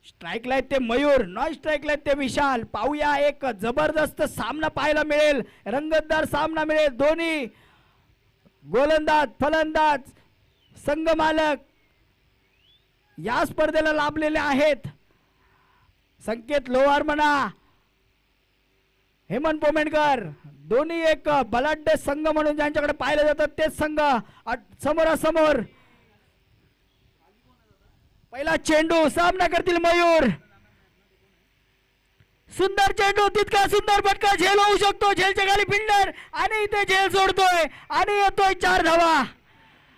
स्ट्राईकला ते मयूर, नॉन स्ट्राईकला ते विशाल. पाहूया एक जबरदस्त सामना पाहायला मिळेल, रंगतदार सामना मिळेल. दोन्ही गोलंदाज फलंदाज संघ मालक या स्पर्धेला लाभलेले आहेत. संकेत लोहार म्हणा, हेमंत पोमेणकर, दोन्ही एक बलाढ्य संघ म्हणून ज्यांच्याकडे पाहिलं जातं तेच संघ समोरासमोर. पहिला चेंडू, सामना करतील मयूर. सुंदर चेंडू, तितका सुंदर फटका, झेल होऊ शकतो. झेलच्या खाली फिल्डर आणि इथे झेल सोडतोय आणि येतोय 4 धावा.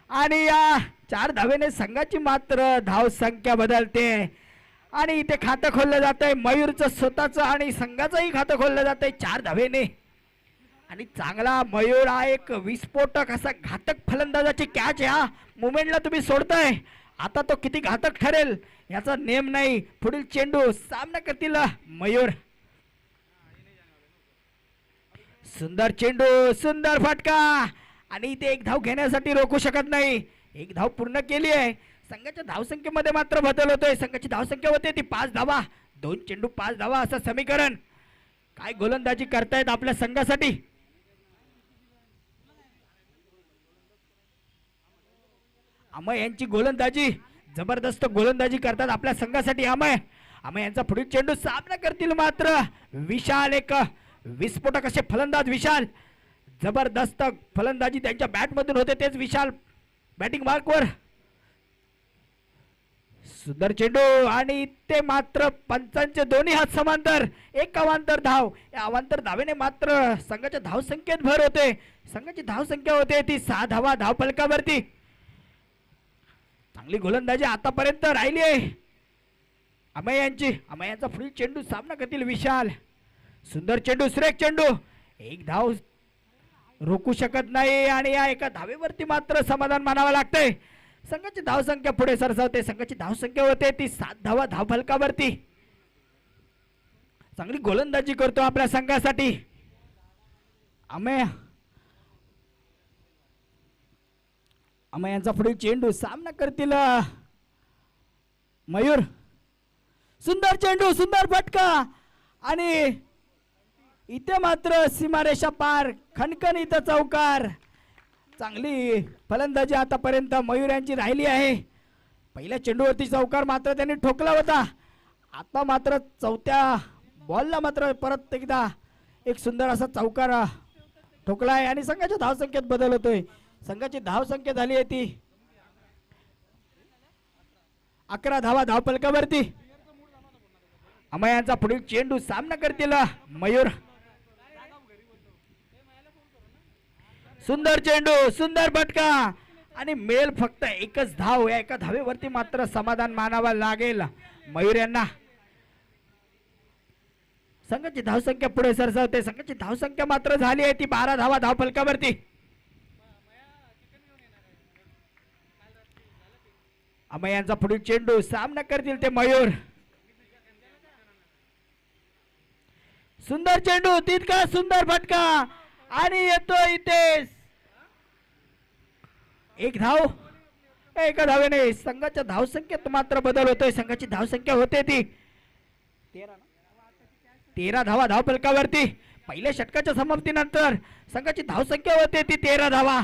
आणि या 4 धावेने संघाची मात्र धाव संख्या बदलते आणि इथे खातं खोललं जातंय मयूरचं स्वतःचं आणि संघाचंही खातं खोललं जातंय 4 धावेने. आणि चांगला मयूर हा एक विस्फोटक असा घातक फलंदाजाची कॅच ह्या मुवमेंटला तुम्ही सोडताय. आता तो किती घातक ठरेल याचा नेम नाही. पुढील चेंडू, सामना करतील मयूर. सुंदर चेंडू, सुंदर फटका आणि इथे एक धाव घेण्यासाठी रोखू शकत नाही. एक धाव पूर्ण केली आहे. संघाच्या धावसंख्येमध्ये मात्र बदल होतोय. संघाची धावसंख्या होते ती 5 धावा. 2 चेंडू 5 धावा असं समीकरण. काय गोलंदाजी करतायत आपल्या संघासाठी. अमय यांची गोलंदाजी, जबरदस्त गोलंदाजी करतात आपल्या संघासाठी अमय. अमय यांचा पुढील चेंडू, सामना करतील मात्र विशाल. एक विस्फोटक असे फलंदाज विशाल, जबरदस्त फलंदाजी त्यांच्या बॅट मधून होते तेच विशाल बॅटिंग मार्कवर. सुंदर चेंडू आणि ते मात्र पंचांचे दोन्ही हात समांतर. एक अवांतर धाव. या अवांतर धावेने मात्र संघाच्या धावसंख्येत भर होते. संघाची धावसंख्या होते ती 6 धावा धाव फलकावरती. चांगली गोलंदाजी आतापर्यंत राहिली आहे अमय यांची. अमय यांचा पुढील चेंडू, सामना करतील विशाल. सुंदर चेंडू, सुरेख चेंडू. एक धाव रोखू शकत नाही आणि या एका धावेवरती मात्र समाधान मानावं लागतंय. संघाची धावसंख्या पुढे सरसावते. संघाची धावसंख्या होते ती 7 धावा धाव फलकावरती. चांगली गोलंदाजी करतो आपल्या संघासाठी अमय. अमय यांचा पुढील चेंडू, सामना करतील मयूर. सुंदर चेंडू, सुंदर फटका आणि इथे मात्र सीमारेषा पार, खणखण इथं चौकार. चांगली फलंदाजी आतापर्यंत मयूर यांची राहिली आहे. पहिल्या चेंडूवरती चौकार मात्र त्यांनी ठोकला होता. आता मात्र चौथ्या बॉलला मात्र परत एकदा एक सुंदर असा चौकार ठोकला आहे आणि संघाच्या धावसंख्येत बदल होतोय. संघाची धावसंख्या झाली आहे ती 11 धावा धाव फलकावरती. अमय यांचा पुढील चेंडू, सामना करतील मयूर. सुंदर चेंडू, सुंदर फटका आणि मेल फक्त एकच धाव. या एका धावेवरती मात्र समाधान मानावं लागेल मयूर यांना. संघाची धावसंख्या पुढे सरसावते. संघाची धावसंख्या मात्र झाली आहे ती 12 धावा धाव फलकावरती. अमय यांचा पुढील चेंडू, सामना करतील ते मयूर. सुंदर चेंडू, तितका सुंदर फटका आणि येतो इथे एक धाव. एका धावेने संघाच्या धावसंख्येत मात्र बदल होतोय. संघाची धावसंख्या होते ती 13 धावा धाव फलकावरती. पहिल्या षटकाच्या समाप्तीनंतर संघाची धावसंख्या होते ती 13 धावा.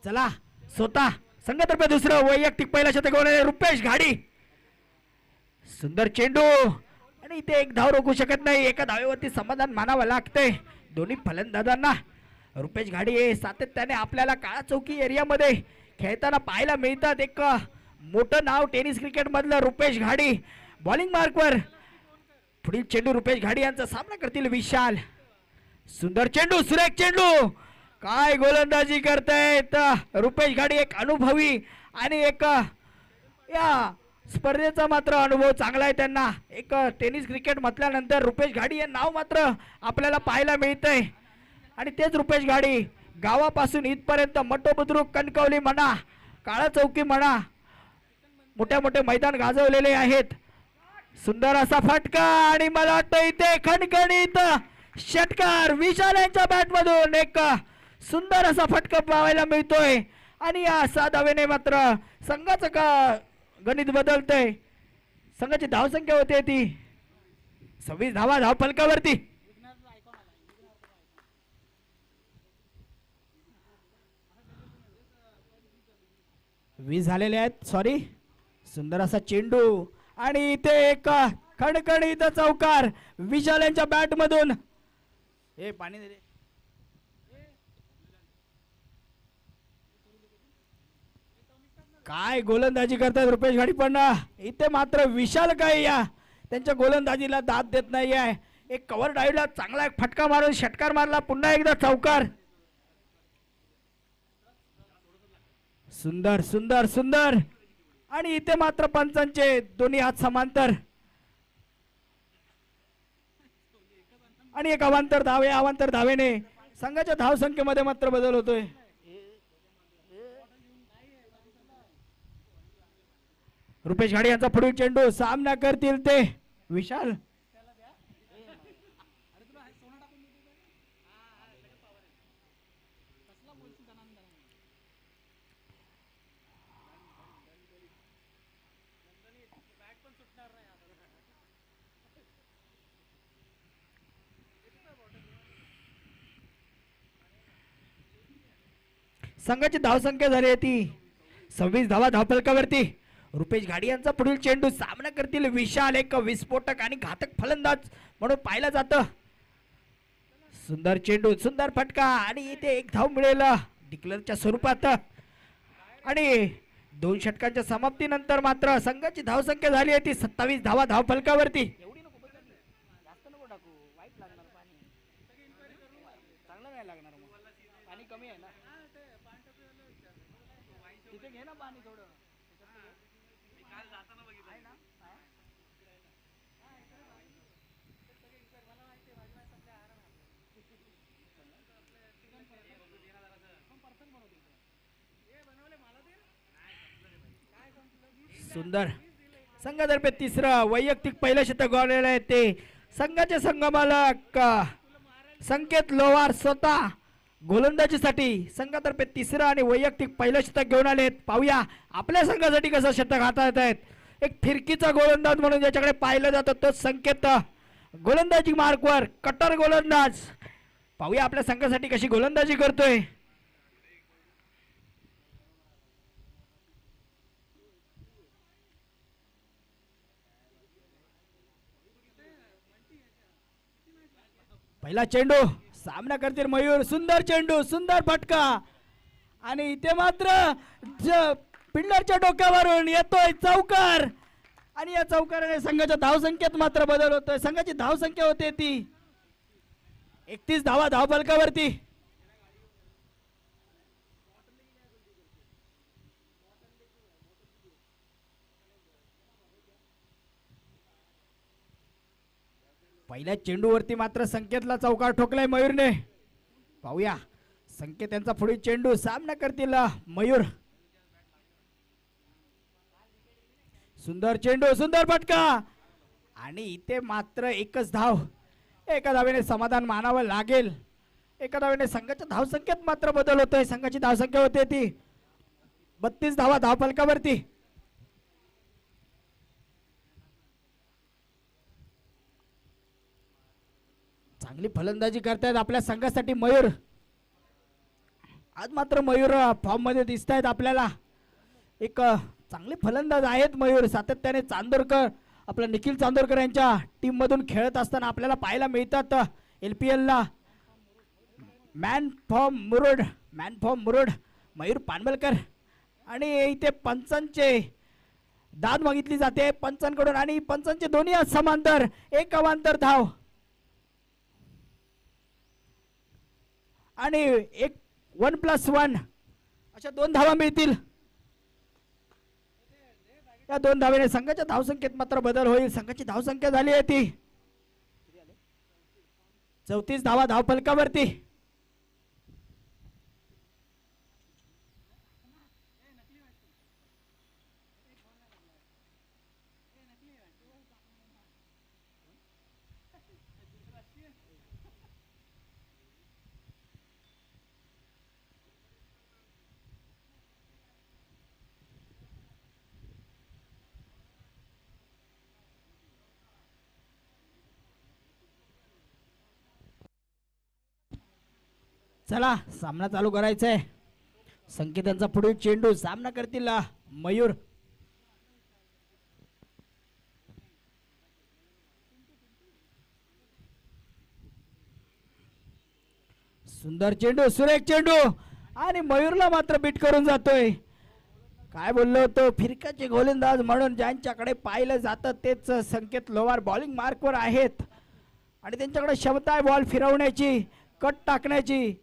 चला, स्वतः संघातर्फे दुसरं वैयक्तिक पहिला शतक होणारे रुपेश घाडी. सुंदर चेंडू आणि इथे एक धाव रोखू शकत नाही. एका धावेवरती समाधान मानावं लागतंय दोन्ही फलंदाजांना. रुपेश घाडी हे सातत्याने आपल्याला काळा चौकी एरियामध्ये खेळताना पाहायला मिळतात. एक मोठं नाव टेनिस क्रिकेट मधलं रुपेश घाडी. बॉलिंग मार्कवर पुढील चेंडू रुपेश घाडी यांचा सामना करतील विशाल. सुंदर चेंडू, सुरेख चेंडू. काय गोलंदाजी करतायत रुपेश घाडी, एक अनुभवी आणि एक या स्पर्धेचा मात्र अनुभव चांगला आहे त्यांना. एक टेनिस क्रिकेट म्हटल्यानंतर रुपेश घाडी हे नाव मात्र आपल्याला पाहायला मिळतंय. आणि तेच रुपेश घाडी गावापासून इथपर्यंत मटो बुद्रुक, कणकवली म्हणा, काळा चौकी म्हणा, मोठ्या मोठे मैदान गाजवलेले आहेत. सुंदर असा फटका आणि मला वाटतं इथे खणखणीत षटकार विशाल यांच्या बॅट मधून एक सुंदर असा फटका पाहायला मिळतोय. आणि या 6 धावेने मात्र संघाचं का गणित बदलतंय. संघाची धावसंख्या होते ती 26 धावा धाव फलकावरती. वीस झालेले आहेत, सॉरी. सुंदर असा चेंडू आणि इथे एक खणखणीत चौकार विशाल यांच्या बॅट मधून. हे पाणी दे रे. काय गोलंदाजी करतात रुपेश घाडी, पण इथे मात्र विशाल काय या त्यांच्या गोलंदाजीला दाद देत नाही आहे. एक कव्हर ड्राईव्हला चांगला एक फटका मारून षटकार मारला, पुन्हा एकदा चौकार. सुंदर सुंदर सुंदर. आणि इथे मात्र पंचांचे दोन्ही हात समांतर आणि एक अवांतर धावे. अवांतर धावेने संघाच्या धावसंख्येमध्ये मात्र बदल होतोय. रुपेश घाडी यांचा पुढील चेंडू, सामना करतील ते विशाल. संघाची धावसंख्या झाली आहे ती 26 धावा धावफलकावरती. रुपेश घाडी यांचा पुढील चेंडू, सामना करतील विशाल. एक विस्फोटक आणि घातक फलंदाज म्हणून पाहिलं जातं. सुंदर चेंडू, सुंदर फटका आणि इथे एक धाव मिळेल डिक्लेअरच्या स्वरूपात. आणि 2 षटकांच्या समाप्तीनंतर मात्र संघाची धावसंख्या झाली आहे ती 27 धावा धावफलकावरती. सुंदर. संघातर्फे तिसरं वैयक्तिक पहिलं शतक गावलेलं आहे ते संघाचे संघमालक संकेत लोहार स्वतः गोलंदाजीसाठी संघातर्फे तिसरं आणि वैयक्तिक पहिलं शतक घेऊन आलेत. पाहूया आपल्या संघासाठी कसं शतक हाताळत आहेत. एक फिरकीचा गोलंदाज म्हणून ज्याच्याकडे पाहिलं जातं तो संकेत गोलंदाजी मार्कवर कट्टर गोलंदाज. पाहूया आपल्या संघासाठी कशी गोलंदाजी करतोय. पहिला चेंडू, सामना करतील मयूर. सुंदर चेंडू, सुंदर फटका आणि इथे मात्र पिल्लरच्या डोक्यावरून येतोय चौकार. आणि या चौकाराने संघाच्या धावसंख्येत मात्र बदल होतोय. संघाची धावसंख्या होते ती 31 धावा धावफलकावरती. पहिल्या चेंडूवरती मात्र संकेतला चौकार ठोकलाय मयूरने. पाहूया संकेत यांचा पुढील चेंडू, सामना करतील मयूर. सुंदर चेंडू, सुंदर फटका आणि इथे मात्र एकच धाव. एका धावेने समाधान मानावं लागेल. एका धावेने संघाच्या धावसंख्येत मात्र बदल होतोय. संघाची धावसंख्या होते ती 32 धावा धावफलकावरती. चांगली फलंदाजी करतायत आपल्या संघासाठी मयूर. आज मात्र मयूर फॉर्म मध्ये दिसत आहेत आपल्याला. एक चांगले फलंदाज आहेत मयूर. सातत्याने चांदोरकर, आपला निखिल चांदोरकर यांच्या टीम मधून खेळत असताना आपल्याला पाहायला मिळतात. LPL ला मॅन फॉर्म मुरुड मयूर पानवलकर. आणि इथे पंचांचे दाद मागितली जाते पंचांकडून आणि पंचांचे दोन्ही समांतर एक अवांतर धाव. आणि एक 1+1 अशा 2 धावा मिळतील. या 2 धावेने संघाच्या धावसंख्येत मात्र बदल होईल. संघाची धावसंख्या झाली आहे ती 34 धावा धावफलकावरती. चला सामना चालू करायचा आहे. संकेतांचा पुढील चेंडू सामना करतील मयूर. सुंदर चेंडू, सुरेख चेंडू आणि मयूरला मात्र बीट करून जातोय. काय बोललो होतो, फिरकाचे गोलंदाज म्हणून ज्यांच्याकडे पाहिलं जातं तेच संकेत लोवार बॉलिंग मार्कवर आहेत आणि त्यांच्याकडे क्षमता आहे बॉल फिरवण्याची, कट टाकण्याची.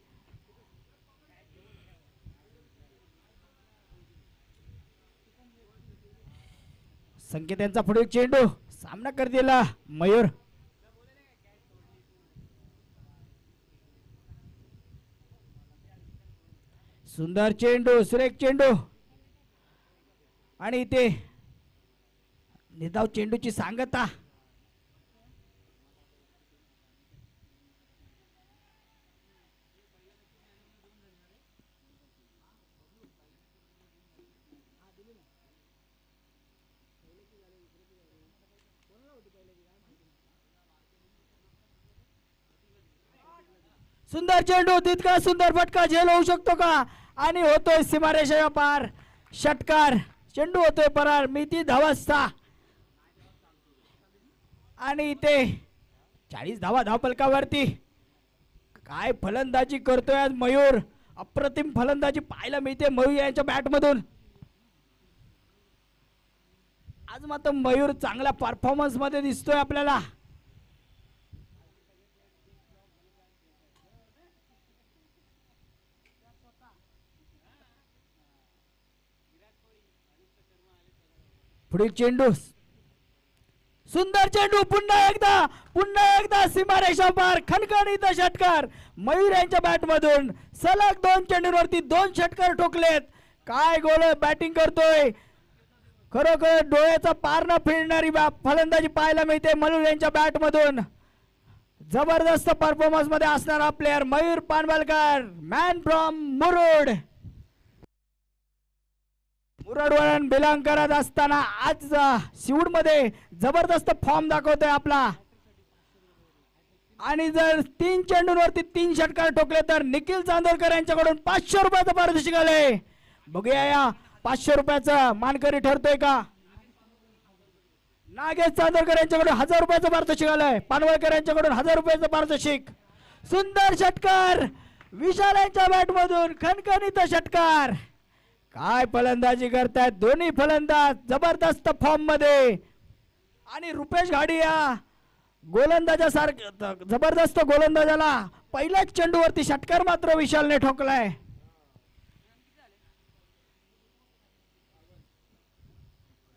संकेत यांचा पुढील चेंडू सामना करतील मयूर. सुंदर चेंडू, सुरेख चेंडू आणि इथे निधाव चेंडूची सांगता. सुंदर चेंडू, तितका सुंदर फटका झेल होऊ शकतो का? आणि होतोय सीमारेषेच्या पार षटकार. चेंडू होतोय परार. मिती धावास्था आणि इथे 40 धावा धावफलकावरती. काय फलंदाजी करतोय आज मयूर. अप्रतिम फलंदाजी पाहायला मिळते मयूर यांच्या बॅट मधून. आज मात्र मयूर चांगल्या परफॉर्मन्स मध्ये दिसतोय आपल्याला. पुढील चेंडू, सुंदर चेंडू, पुन्हा एकदा सीमारेषा पार खणखणीत षटकार मयूर यांच्या बॅट मधून. सलग 2 चेंडूवरती 2 षटकार ठोकलेत. काय गोल बॅटिंग करतोय. खरोखर डोळ्याचा पार न फिरणारी फलंदाजी पाहायला मिळते मयूर यांच्या बॅट मधून. जबरदस्त परफॉर्मन्स मध्ये असणारा player Mayur Panwalkar, man from Murud. मुरडवरून बिलॉंग करत असताना आज सिवूड मध्ये जबरदस्त फॉर्म दाखवतोय आपला. आणि जर 3 चेंडूंवरती 3 षटकार ठोकले तर निखिल चांदोरकर यांच्याकडून 500 रुपयाचं पारितोषिक आलंय. बघूया या 500 रुपयाचा मानकरी ठरतोय का. नागेश चांदोरकर यांच्याकडून 1000 रुपयाचं पारितोषिक आलंय. पानवलकर यांच्याकडून 1000 रुपयाचं पारितोषिक. सुंदर षटकार विशाल यांच्या बॅट मधून खणखणीत षटकार. काय फलंदाजी करतायत दोन्ही फलंदाज जबरदस्त फॉर्म मध्ये. आणि रुपेश घाडिया गोलंदाजासारखं जबरदस्त गोलंदाजाला पहिल्याच चेंडूवरती षटकार मात्र विशालने ठोकलाय.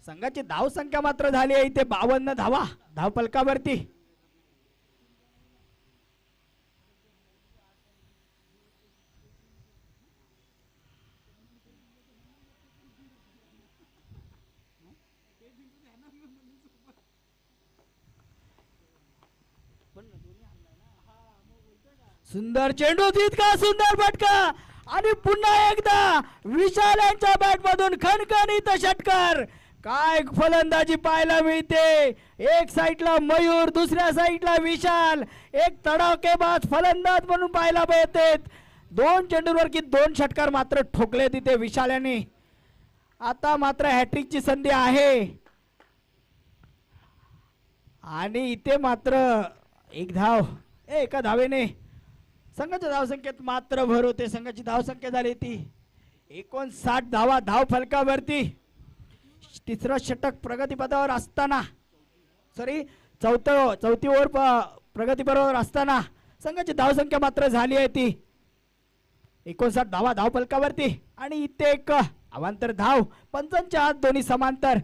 संघाची धाव संख्या मात्र झाली आहे इथे 52 धावा धावफलकावरती. सुंदर चेंडू, तितका सुंदर फटका आणि पुन्हा एकदा विशाल यांच्या बॅट मधून खणखणीत षटकार. काय फलंदाजी पाहायला मिळते. एक साइडला मयूर, दुसऱ्या साइडला विशाल. एक तडाखेबाज फलंदाज म्हणून पाहायला मिळते. 2 चेंडूंवर की 2 षटकार मात्र ठोकले तिथे विशाल यांनी. आता मात्र हॅट्रिकची संधी आहे आणि इथे मात्र एक धाव एका धावेने संघाच्या धावसंख्येत मात्र भर होते. संघाची धावसंख्या झाली ती 59 धावा धावफलकावरती. तिसरं षटक प्रगतीपथावर असताना चौथी ओव्हर प्रगतीपथावर असताना संघाची धावसंख्या मात्र झाली आहे ती 59 धावा धाव फलकावरती आणि इथे एक अवांतर धाव पंचांच्या हात दोन्ही समांतर.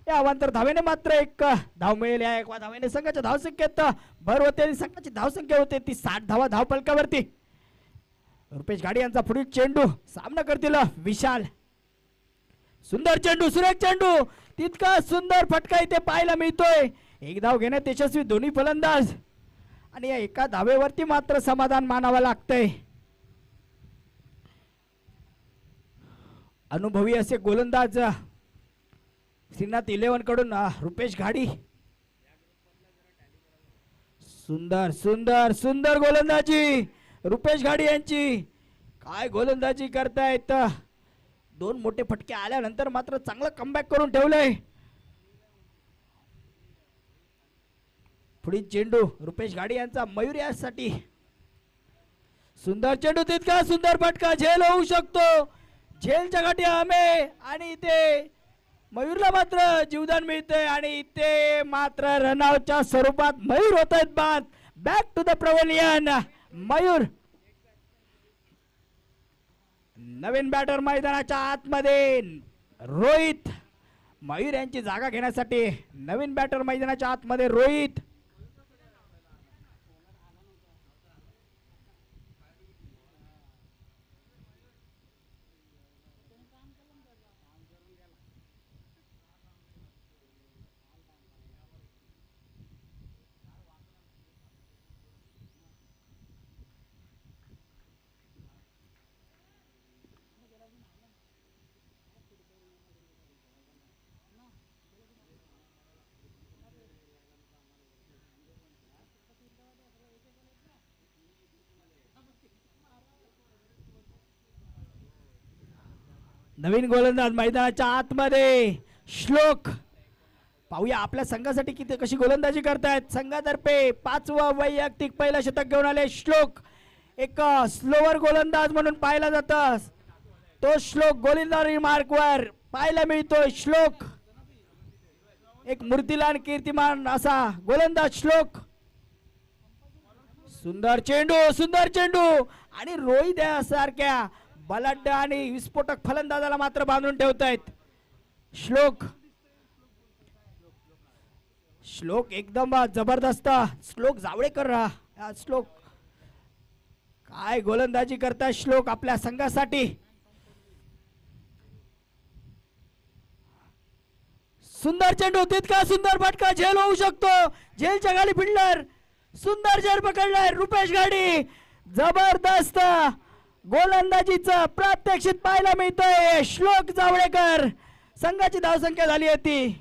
या अवांतर धावेने मात्र एक धाव मिळेल. या एका धावेने संघाच्या धावसंख्येत भर होते आणि संघाची धावसंख्या होते ती 60 धावा धाव फलकावरती. रुपेश घाडी यांचा पुढील चेंडू सामना करतील विशाल. सुंदर चेंडू, सुरेख चेंडू, तितका सुंदर फटका इथे पाहायला मिळतोय. एक धाव घेण्यात यशस्वी दोन्ही फलंदाज आणि या एका धावेवरती मात्र समाधान मानावं लागतंय. अनुभवी असे गोलंदाज श्रीनाथ 11 कडून रुपेश घाडी. सुंदर सुंदर सुंदर गोलंदाजी रुपेश घाडी यांची. काय गोलंदाजी करतायत. दोन मोठे फटके आल्यानंतर मात्र चांगलं कमबॅक करून ठेवलंय. पुढील चेंडू रुपेश घाडी यांचा मयूर यासाठी. सुंदर चेंडू, तितका सुंदर फटका, झेल होऊ शकतो. झेलच्या गाठी आमे आणि इथे मयूरला मात्र जीवदान मिळतंय आणि इथे मात्र रनआउटच्या स्वरूपात मयूर होत आहेत बाद. Back to the pavilion Mayur. नवीन बॅटर मैदानाच्या आतमध्ये रोहित. मयूर यांची जागा घेण्यासाठी नवीन बॅटर मैदानाच्या आतमध्ये रोहित. नवीन गोलंदाज मैदानाच्या आतमध्ये श्लोक. पाहूया आपल्या संघासाठी किती कशी गोलंदाजी करतायत. संघातर्फे 5वं वैयक्तिक पहिलं शतक घेऊन आले श्लोक. एक स्लोवर गोलंदाज म्हणून पाहिला जातं तो श्लोक. गोलंदाजी मार्कवर पाहायला मिळतोय श्लोक. एक मूर्तिमान कीर्तिमान असा गोलंदाज श्लोक. सुंदर चेंडू, सुंदर चेंडू आणि रोहित सारख्या बलाढ्य आणि विस्फोटक फलंदाजाला मात्र बांधून ठेवतायत श्लोक. श्लोक एकदम जबरदस्त. श्लोक जावळेकर. श्लोक काय गोलंदाजी करताय श्लोक आपल्या संघासाठी. सुंदर चेंडू, तितका सुंदर फटका, झेल होऊ शकतो. झेलच्या गाडी फिल्डर सुंदर झेल पकडलाय रुपेश घाडी. जबरदस्त गोलंदाजीचं प्रात्यक्षिक पाहायला मिळतंय श्लोक जावळेकर. संघाची धावसंख्या झाली होती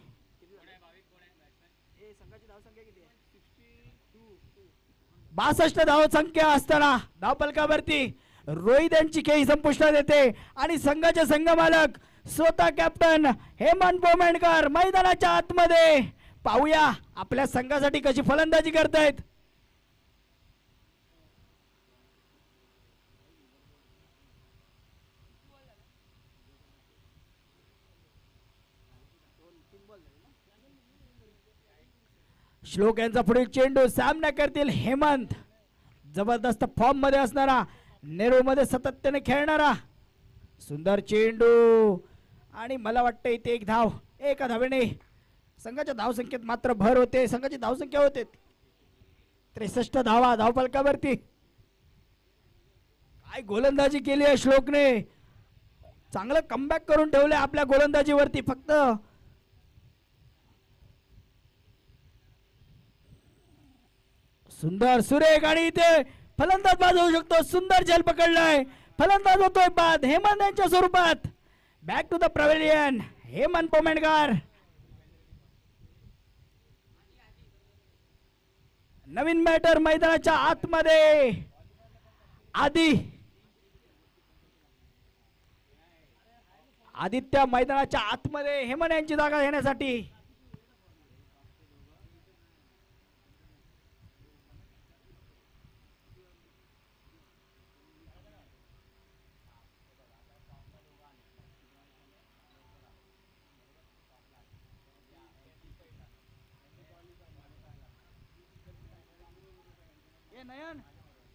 62 धावसंख्या असताना धावफलकावरती रोहित यांची खेळी संपुष्टात येते आणि संघाचे संघमालक स्वतः कॅप्टन हेमंत बोमेंडकर मैदानाच्या आतमध्ये. पाहूया आपल्या संघासाठी कशी फलंदाजी करतायत. श्लोक यांचा पुढील चेंडू सामना करतील हेमंत. जबरदस्त फॉर्म मध्ये असणारा, नेहरू मध्ये सातत्याने खेळणारा. सुंदर चेंडू आणि मला वाटतं इथे एक धाव. एका धावेने संघाच्या धावसंख्येत मात्र भर होते. संघाची धावसंख्या होते 63 धावा धावफलकावरती. काय गोलंदाजी केली आहे श्लोकने. चांगलं कमबॅक करून ठेवले आपल्या गोलंदाजीवरती. फक्त सुंदर सुरेख आणि इथे फलंदाज बाद होऊ शकतो. सुंदर झेल पकडलाय, फलंदाज होतोय बाद हेमंत यांच्या स्वरूपात. Back to the pavilion Hemant Pomendkar. नवीन बॅटर मैदानाच्या आतमध्ये आदित्य मैदानाच्या आतमध्ये हेमंत यांची जागा घेण्यासाठी. नयन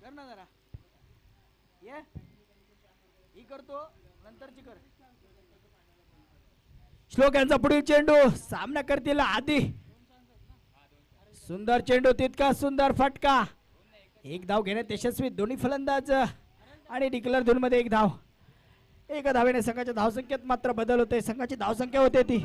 कर ना जरा ये. ही करतो नंतरची कर. श्लोक यांचा पुढील चेंडू सामना करतील आधी. सुंदर चेंडू तितका सुंदर फटका. एक धाव घेण्यात यशस्वी दोन्ही फलंदाज आणि डिक्लेअर झोन मध्ये एक धाव. एका धावेने संघाच्या धावसंख्येत मात्र बदल होते. संघाची धावसंख्या होते ती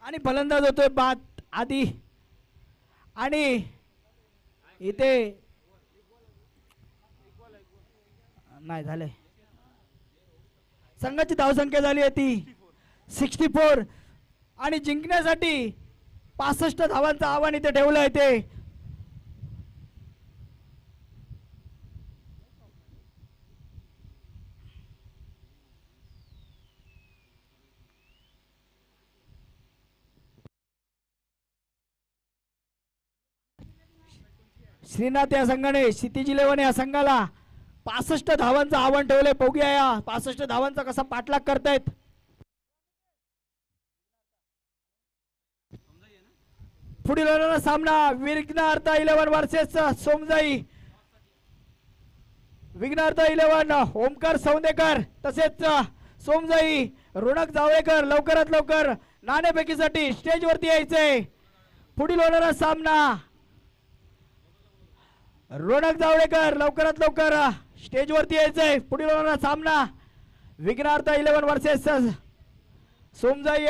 आणि फलंदाज होतोय बाद आधी. आणि इथे नाही झाले. संघाची धावसंख्या झाली आहे ती 64 आणि जिंकण्यासाठी 65 धावांचं आव्हान इथे ठेवलं आहे ते. श्रीनाथ या संघाने क्षितिज 11 या संघाला 65 धावांचं आव्हान ठेवलंय. बघूया या 65 धावांचा कसा पाठलाग करतायत. पुढील होणारा सामना विघ्नहर्ता 11 वर्सेस सोमजाई. विघ्नहर्ता 11 ओमकार सौंदेकर तसेच सोमजाई रोनक जावळेकर लवकरात लवकर नाणेफेकीसाठी स्टेज वरती यायचंय. पुढील होणारा सामना रोनक जावळेकर लवकरात लवकर स्टेज वरती यायचंय. पुढील होणारा सामना विघ्नहर्ता 11 वर्सेस सोमजाई.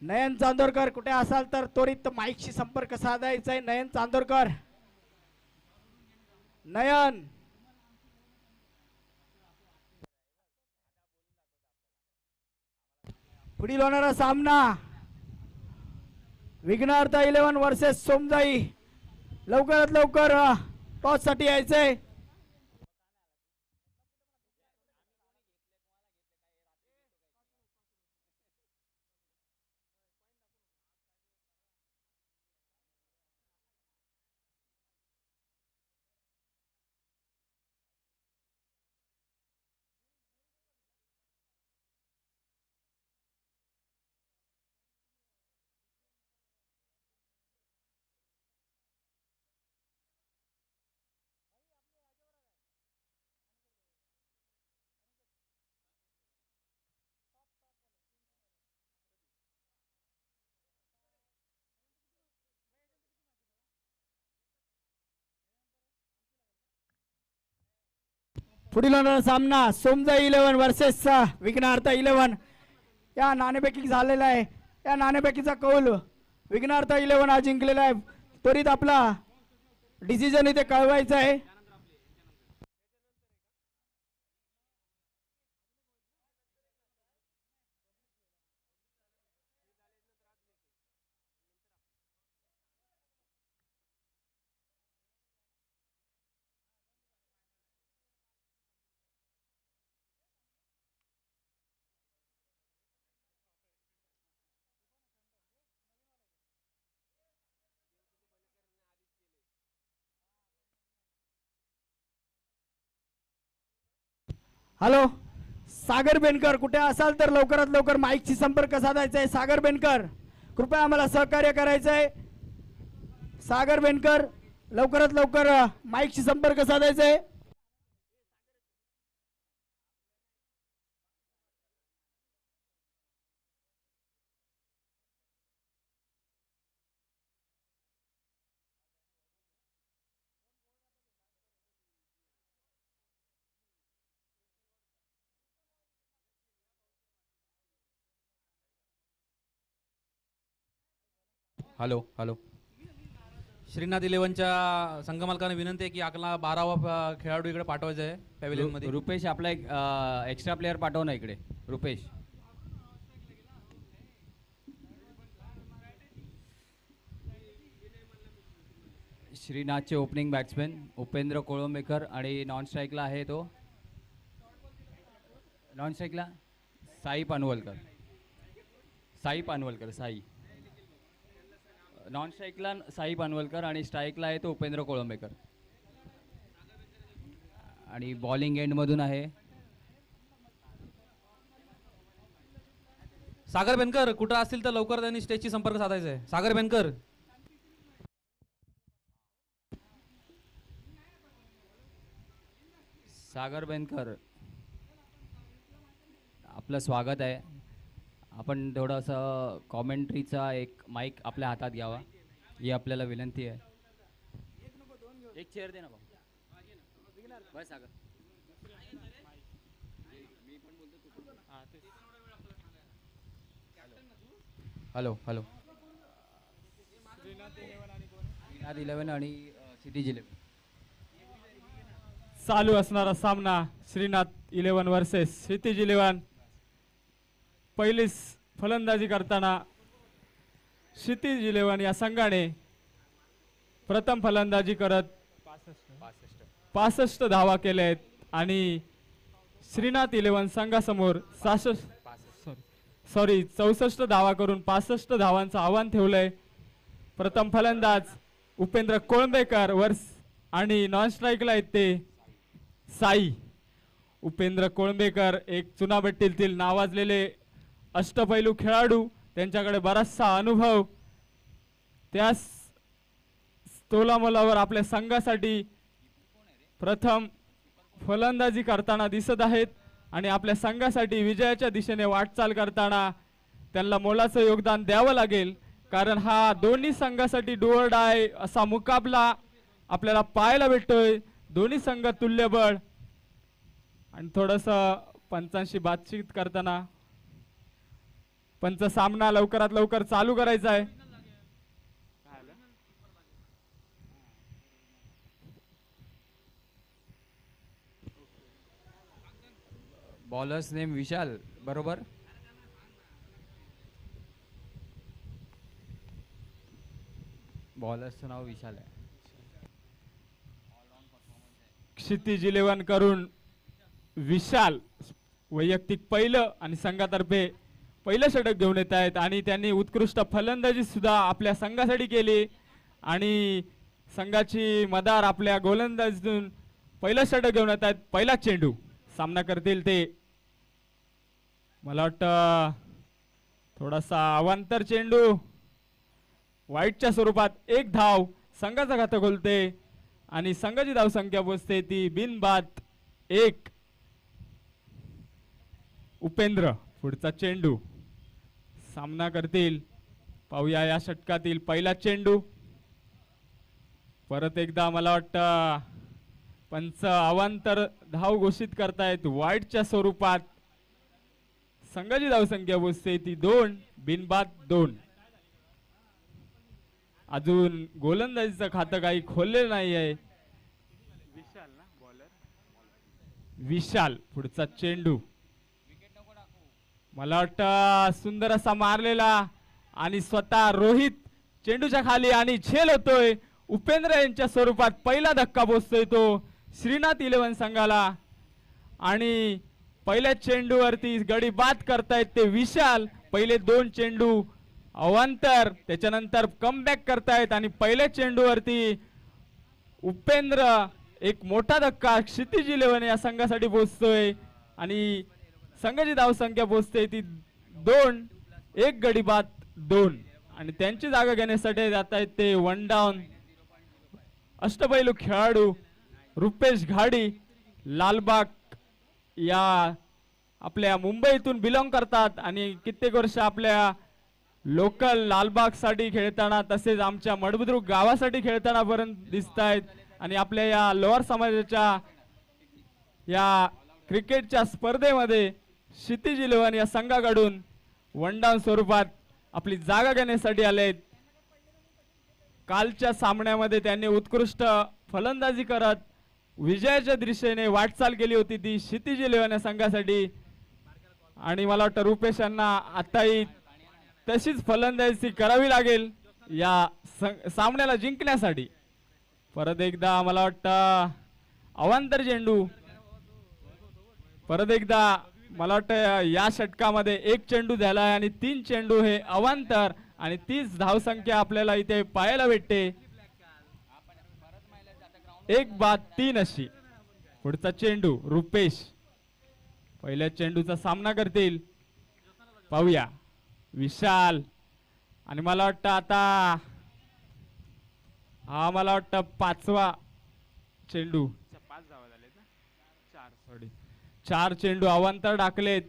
नयन चांदोरकर कुठे असाल तर त्वरित माईकशी संपर्क साधायचा आहे. नयन चांदोरकर. नयन पुढील होणारा सामना विघ्नहर्ता 11 वर्सेस सोमजाई. लवकरात लवकर टॉस साठी यायचंय. पुढील होणारा सामना सोमजाई 11 वर्सेस विघ्नहर्ता 11. या नाणेफेकी झालेला आहे. या नाणेफेकीचा कौल विघ्नहर्ता 11 हा जिंकलेला आहे. त्वरित आपला डिसिजन इथे कळवायचा आहे. हॅलो सागर बेनकर कुठे असाल तर लवकरात लवकर माईकशी संपर्क साधायचा आहे. सागर बेनकर कृपया आम्हाला सहकार्य करायचं आहे. सागर बेनकर लवकरात लवकर माईकशी संपर्क साधायचा आहे. Hello hello. श्रीनाथ इलेव्हनच्या संघमालकाने विनंती आहे की आपला 12वा खेळाडू इकडे पाठवायचा आहे पॅव्हिलियनमध्ये. रुपेश आपला एक एक्स्ट्रा प्लेअर पाठव ना इकडे. रुपेश. श्रीनाथचे ओपनिंग बॅट्समॅन उपेंद्र कोळंबेकर आणि नॉन स्ट्राईकला आहे तो नॉन स्ट्राईकला साई पानवलकर. साई पानवलकर. साई नॉन स्ट्राईकला साई पानवलकर आणि स्ट्राईकला आहे तो उपेंद्र कोळंबेकर. आणि बॉलिंग एंडमधून आहे सागर बेनकर. कुठं असतील तर लवकर त्यांनी स्टेजशी संपर्क साधायचा आहे. सागर बेनकर. सागर बेनकर आपलं स्वागत आहे. आपण थोडंसं कॉमेंट्रीचा एक माईक आपल्या हातात घ्यावा ही आपल्याला विनंती आहे. एक चेअर दे ना भाऊ. बस सागर. Hello hello. श्रीनाथ 11 आणि सिटीज 11. चालू असणारा सामना श्रीनाथ 11 वर्सेस क्षितिज 11. पहिलीच फलंदाजी करताना क्षितिज 11 या संघाने प्रथम फलंदाजी करत 65 धावा केल्या आहेत आणि श्रीनाथ 11 संघासमोर 64 धावा करून 65 धावांचं आव्हान ठेवलंय. प्रथम फलंदाज उपेंद्र कोळंबेकर आणि नॉन स्ट्राईकला आहेत ते साई. उपेंद्र कोळंबेकर एक चुनाभट्टीतील नावाजलेले अष्टपैलू खेळाडू. त्यांच्याकडे बराचसा अनुभव. त्याच तोलामोलावर आपल्या संघासाठी प्रथम फलंदाजी करताना दिसत आहेत आणि आपल्या संघासाठी विजयाच्या दिशेने वाटचाल करताना त्यांना मोलाचं योगदान द्यावं लागेल. कारण हा दोन्ही संघासाठी डू ऑर डाय असा मुकाबला आपल्याला पाहायला भेटतोय. दोन्ही संघ तुल्यबळ. आणि थोडंसं पंचांशी बातचीत करताना पंच सामना लवकरात लवकर चालू करायचा आहे. बॉलर्स नेम विशाल बरोबर. बॉलर्सचं नाव विशाल आहे. क्षितिज 11 करून विशाल वैयक्तिक पहिलं आणि संघातर्फे पहिलं षटक घेऊन येत आहेत आणि त्यांनी उत्कृष्ट फलंदाजी सुद्धा आपल्या संघासाठी केली आणि संघाची मदार आपल्या गोलंदाजीतून पहिलं षटक घेऊन येत आहेत. पहिला चेंडू सामना करतील ते मला वाटतं थोडासा अवांतर चेंडू वाईटच्या स्वरूपात एक धाव संघाचा खातं खोलते आणि संघाची धावसंख्या पोचते ती बिनबाद 1. उपेंद्र पुढचा चेंडू सामना करतील. पाहूया या षटकातील पहिला चेंडू. परत एकदा मला वाटतं पंच अवांतर धाव घोषित करतायत वाईटच्या स्वरूपात. संघाची धावसंख्या पोचते ती 2. बिनबाद 2. अजून गोलंदाजीचं खातं काही खोललेलं नाही आहे. विशाल पुढचा चेंडू मला वाटतं सुंदर असा मारलेला आणि स्वतः रोहित चेंडूच्या खाली आणि झेल होतोय. उपेंद्र यांच्या स्वरूपात पहिला धक्का पोचतोय तो श्रीनाथ 11 संघाला आणि पहिल्या चेंडूवरती गडी बाद करतायत ते विशाल. पहिले 2 चेंडू अवांतर त्याच्यानंतर कमबॅक करतायत आणि पहिल्या चेंडूवरती उपेंद्र एक मोठा धक्का क्षितिज 11 या संघासाठी पोचतोय आणि संघाची धावसंख्या पोचते ती 2. एक गडी बाद 2 आणि त्यांची जागा घेण्यासाठी जात आहेत ते 1 डाऊन अष्टपैलू खेळाडू रुपेश घाडी. लालबाग या आपल्या मुंबईतून बिलॉंग करतात आणि कित्येक वर्ष आपल्या लोकल लालबाग साठी खेळताना तसेच आमच्या मडबुद्रुक गावासाठी खेळताना पर्यंत दिसत आहेत आणि आपल्या या लोअर समाजाच्या या क्रिकेटच्या स्पर्धेमध्ये क्षितिज 11 या संघाकडून 1 डाऊन स्वरूपात आपली जागा घेण्यासाठी आलेत. कालच्या सामन्यामध्ये त्यांनी उत्कृष्ट फलंदाजी करत विजयाच्या दिशेने वाटचाल केली होती ती क्षितिज 11 या संघासाठी. आणि मला वाटतं रुपेश यांना आताही तशीच फलंदाजी करावी लागेल या सामन्याला जिंकण्यासाठी. परत एकदा मला वाटतं अवांतर चेंडू. परत एकदा मला वाटतं या षटकामध्ये एक चेंडू झाला आहे आणि 3 चेंडू हे अवांतर आणि 30 धावसंख्या आपल्याला इथे पाहायला भेटते. 1-3 अशी. पुढचा चेंडू रुपेश पहिल्या चेंडूचा सामना करतील. पाहूया विशाल. आणि मला वाटतं आता हा मला वाटतं 5वा चेंडू. 4 चेंडू अवांतर टाकलेत.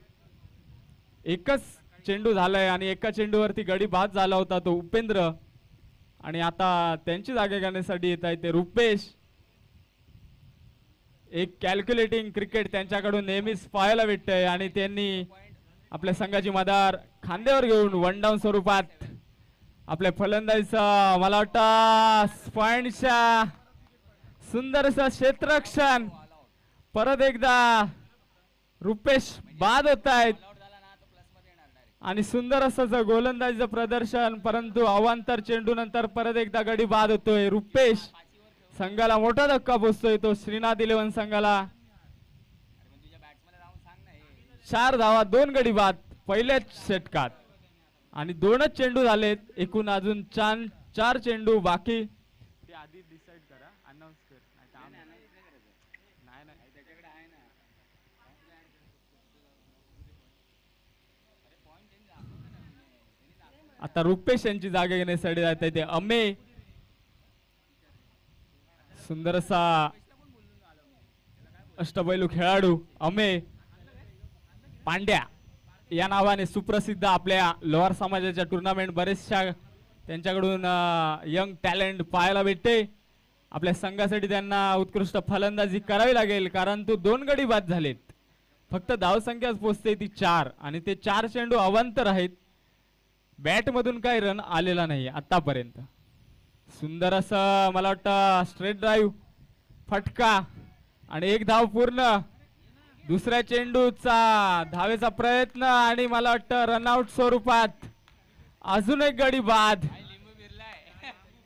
एकच चेंडू झालाय आणि एका चेंडूवरती गडी बाद झाला होता तो उपेंद्र. आणि आता त्यांची जागा घेण्यासाठी येत आहे ते रुपेश. एक कॅल्क्युलेटिंग क्रिकेट त्यांच्याकडून नेहमीच पाहायला भेटतंय आणि त्यांनी आपल्या संघाची मदार खांद्यावर घेऊन 1 डाऊन स्वरूपात आपल्या फलंदाजीचं मला वाटतं पॉइंटच्या सुंदरसं क्षेत्ररक्षण. परत एकदा रुपेश बाद होत आहेत आणि सुंदर असं गोलंदाजीचं प्रदर्शन. परंतु अवांतर चेंडू नंतर परत एकदा गडी बाद होतोय. रुपेश संघाला मोठा धक्का पोचतोय तो श्रीनाथ 11 संघाला. 4 धावा 2 गडी बाद पहिल्याच षटकात आणि 2च चेंडू झालेत. एकूण अजून 4 चेंडू बाकी. आता रुपेश यांची जागा घेण्यासाठी जात आहे ते अमे. सुंदर असा अष्टपैलू खेळाडू अमे पांड्या या नावाने सुप्रसिद्ध आपल्या लोहार समाजाच्या टुर्नामेंट बरेचशा त्यांच्याकडून यंग टॅलेंट पाहायला भेटते. आपल्या संघासाठी त्यांना उत्कृष्ट फलंदाजी करावी लागेल कारण तो 2 गडी बाद झालेत. फक्त धावसंख्याच पोचते ती 4 आणि ते 4 चेंडू अवांतर आहेत. बॅट मधून काही रन आलेला नाही आतापर्यंत. सुंदर असं मला वाटतं स्ट्रेट ड्राईव्ह फटका आणि 1 धाव पूर्ण. दुसऱ्या चेंडूचा धावेचा प्रयत्न आणि मला वाटतं रनआउट स्वरूपात अजून एक गडी बाद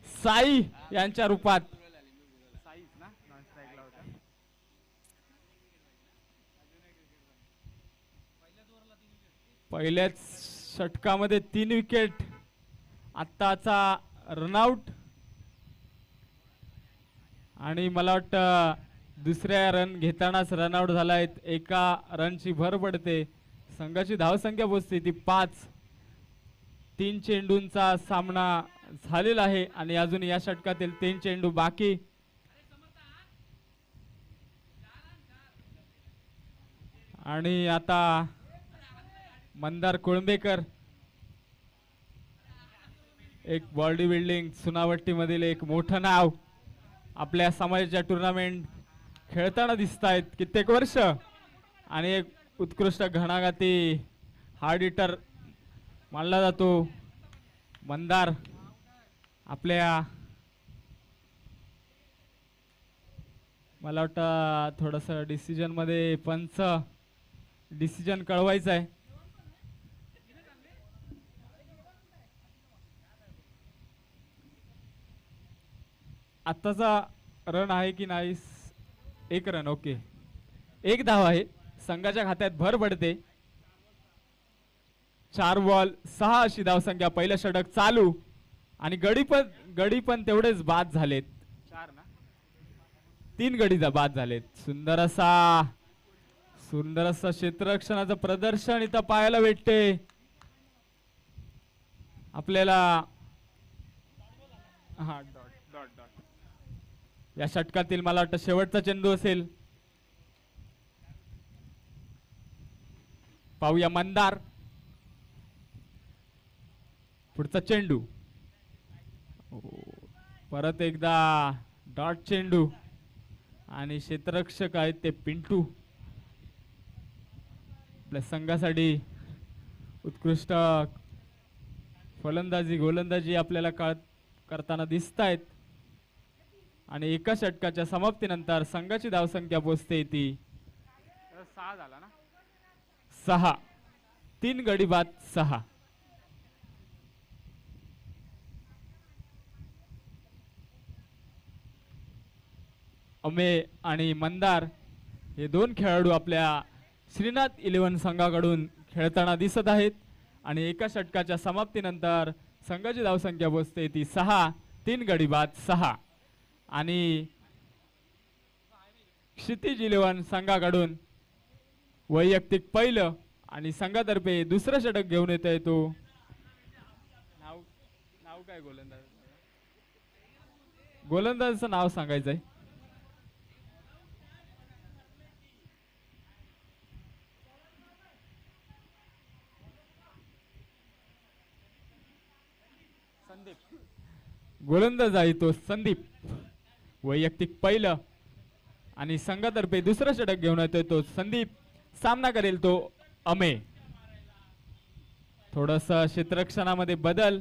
साई यांच्या रूपात. पहिल्याच षटकामध्ये 3 विकेट. आत्ताचा रनआउट आणि मला वाटतं दुसऱ्या रन घेतानाच रनआउट झालाय. एका रनची भर पडते. संघाची धावसंख्या पोचते ती 5. 3 चेंडूंचा सामना झालेला आहे आणि अजून या षटकातील 3 चेंडू बाकी. आणि आता मंदार कोळंबेकर एक बॉडी बिल्डिंग सुनावट्टी मधील एक मोठं नाव आपल्या समाजाच्या टुर्नामेंट खेळताना दिसत आहेत कित्येक वर्ष आणि एक उत्कृष्ट घणाघाती हार्ड हिटर मानला जातो मंदार. आपल्या मला वाटतं थोडंसं डिसिजन मध्ये पंच डिसिजन कळवायचं आहे. आत्ताचा रन आहे की नाही? 1 रन. ओके 1 धाव आहे. संघाच्या खात्यात भर पडते. 4 बॉल 6 अशी धावसंख्या. पहिलं षटक चालू आणि गडी पण तेवढेच बाद झालेत. 3 गडी बाद झालेत. सुंदर असं क्षेत्ररक्षणाचं प्रदर्शन इथं पाहायला भेटते आपल्याला. हा या षटकातील मला वाटतं शेवटचा चेंडू असेल. पाहूया मंदार. पुढचा चेंडू. परत एकदा डॉट चेंडू आणि क्षेत्ररक्षक आहेत ते पिंटू. आपल्या संघासाठी उत्कृष्ट फलंदाजी गोलंदाजी आपल्याला करताना दिसत आहेत आणि एका षटकाच्या समाप्तीनंतर संघाची धावसंख्या पोहोचते ती 6 झाला ना 6 3 गडी बाद 6. अमे आणि मंदार हे दोन खेळाडू आपल्या श्रीनाथ 11 संघाकडून खेळताना दिसत आहेत आणि एका षटकाच्या समाप्तीनंतर संघाची धावसंख्या पोहोचते ती 6 3 गडी बाद 6. आणि क्षितिज 11 संघाकडून वैयक्तिक पहिलं आणि संघातर्फे दुसरं षटक घेऊन येत आहे तो नाव काय गोलंदाजाचं नाव सांगायचंय. गोलंदाज आहे तो संदीप. वैयक्तिक पहिलं आणि संघातर्फे दुसरं षटक घेऊन येतोय तो संदीप. सामना करेल तो अमे. थोडस क्षेत्ररक्षणामध्ये बदल.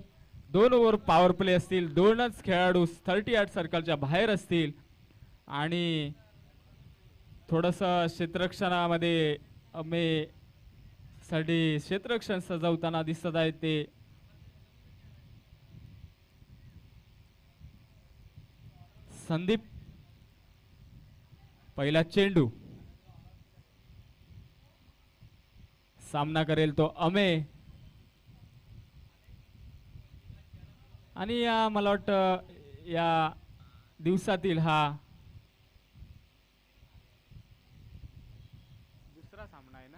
2 ओव्हर पॉवर प्ले असतील. 2च खेळाडू 38 सर्कलच्या बाहेर असतील आणि थोडस क्षेत्ररक्षणामध्ये अमे साठी क्षेत्ररक्षण सजवताना दिसत आहे ते संदीप. पहिला चेंडू. सामना करेल तो अमे आणि मला वाटतं या दिवसातील हा दुसरा सामना आहे ना,